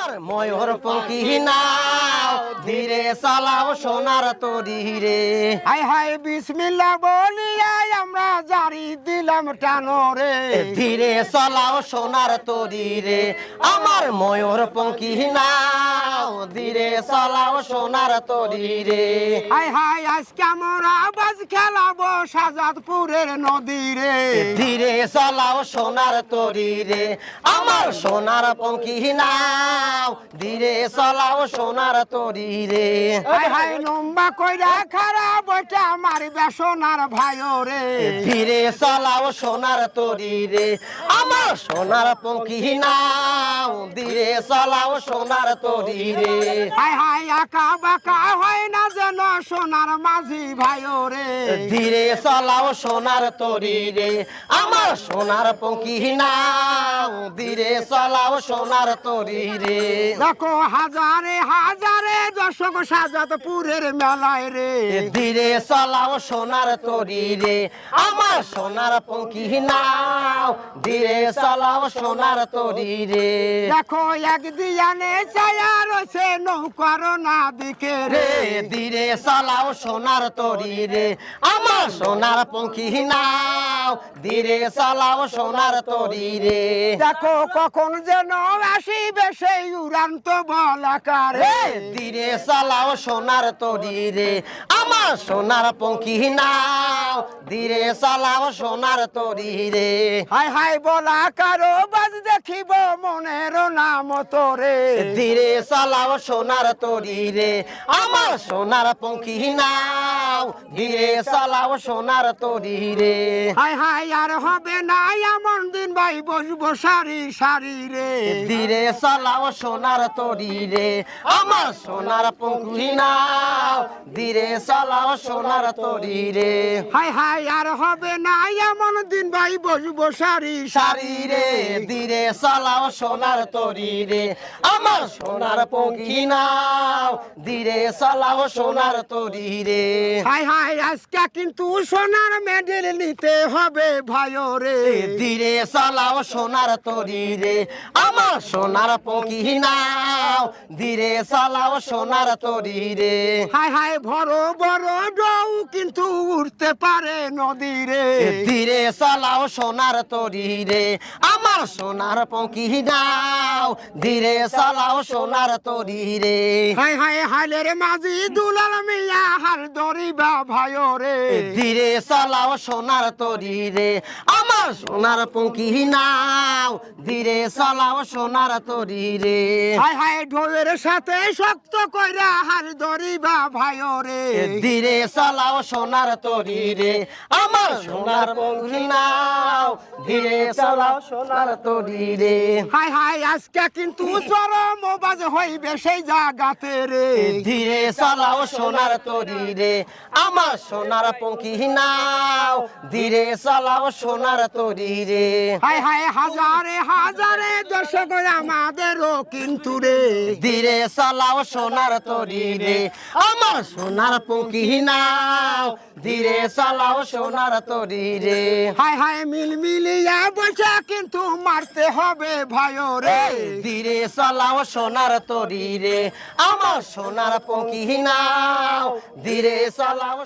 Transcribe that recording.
আমার ময়ূর পঙ্খী নাও ধীরে চালাও সোনার তরি রে। হায় হায় বিসমিল্লাহ বলিয়া আমরা জারি দিলাম টানো রে। ধীরে চালাও সোনার তরি রে। আমার ময়ূর পঙ্খী নাও ধীরে চালাও সোনার তরি রে। হায় হায় আজকে আমরা বাজ খেলাবো শাহজাদপুরের নদী রে। ধীরে চালাও সোনার তরি রে। আমার সোনার পঙ্খী নাও ধীরে চালাও সোনার তরি রে। হায় হায় লম্বা কইরা খারাপ ওইটা আমার বেসনার ভাইও রে। ধীরে চালাও সোনার তরি রে। আমার সোনার পঙ্খী নাও ধীরে চালাও সোনার তরি রে। হায় হায় আঁকা বাঁকা হয় না যেন সোনার মাঝি ভাইও রে। ধীরে চালাও সোনার তরি রে। আমার সোনার পঙ্খী নাও ধীরে চালাও সোনার তরি রে। দেখো হাজারে হাজারে দর্শক শাহজাদপুরের মেলায় রে। ধীরে চালাও সোনার তরি রে। আমার সোনার পঙ্খী নাও ধীরে চালাও সোনার তরি রে। দেখো এক দিয়ানে ছায়া রয়েছে নৌকার না দিকে রে। ধীরে চালাও সোনার তরি রে। আমার সোনার পঙ্খী নাও ধীরে চালাও সোনার তরি রে। দেখো কখন যেন আসিবে সেই উড়ান্ত বলাকারে। ধীরে চালাও সোনার তরি রে। আমার সোনার পঙ্খী নাও ধীরে চালাও সোনার তরি রে। হায় হায় বলাকারো বাজ দেখিব মনের নাম তোরে। ধীরে চালাও সোনার তরি রে। আমার সোনার পঙ্খী নাও ধীরে চালাও সোনার তরি রে। হায় হায় আর হবে না এমন দিন ভাই বসবো সারি সারি রে। ধীরে চালাও সোনার তরি রে। আমার সোনার পঙ্খী নাও ধীরে চালাও সোনার তরি রে। হায় হায় আর হবে না এমন দিন ভাই বসবো সারি সারি রে। ধীরে চালাও সোনার তরি রে। আমার সোনার পঙ্খী নাও ধীরে চালাও সোনার তরি রে। হায় হায় আজকে কিন্তু সোনার মেডেল নিতে হবে ভাইও রে। ধীরে চালাও সোনার তরি রে। আমার সোনার পঙ্খী নাও ধীরে চালাও সোনার তরি রে। হায় হায় বড় বড় ডৌ কিন্তু উঠতে পারে নদী রে। ধীরে চালাও সোনার তরি রে। আমার সোনার পঙ্খী নাও ধীরে চালাও সোনার তরি রে। হায় হায় হালের মাঝি দুলাল মিয়া হাল ধরিবা ভাইও রে। ধীরে চালাও সোনার তরি রে। আমার সোনার পঙ্খী নাও ধীরে চালাও সোনার তরি রে। হায় হায় ঢোলের সাথে শক্ত কইরা হাল ধরিবা ভাইও রে। ধীরে চালাও সোনার তরি রে। আমার সোনার পঙ্খী নাও ধীরে চালাও সোনার তরি রে। হায় হায় আজকে কিন্তু চরম বাজ হইবে সেই জাগাতে রে। ধীরে চালাও সোনার তরি রে। আমার সোনার পঙ্খী নাও ধীরে চালাও সোনার তরি রে। হায় হায় হাজারে হাজারে দর্শক আমাদেরও কিন্তু রে। ধীরে চালাও সোনার তরি রে। আমার সোনার পঙ্খী নাও ধীরে চালাও সোনার তরি রে। হায় হায় মিলিয়া বসে কিন্তু মারতে হবে ভাইও রে। ধীরে চালাও সোনার তরি রে। আমার সোনার পঙ্খী নাও ধীরে চালাও।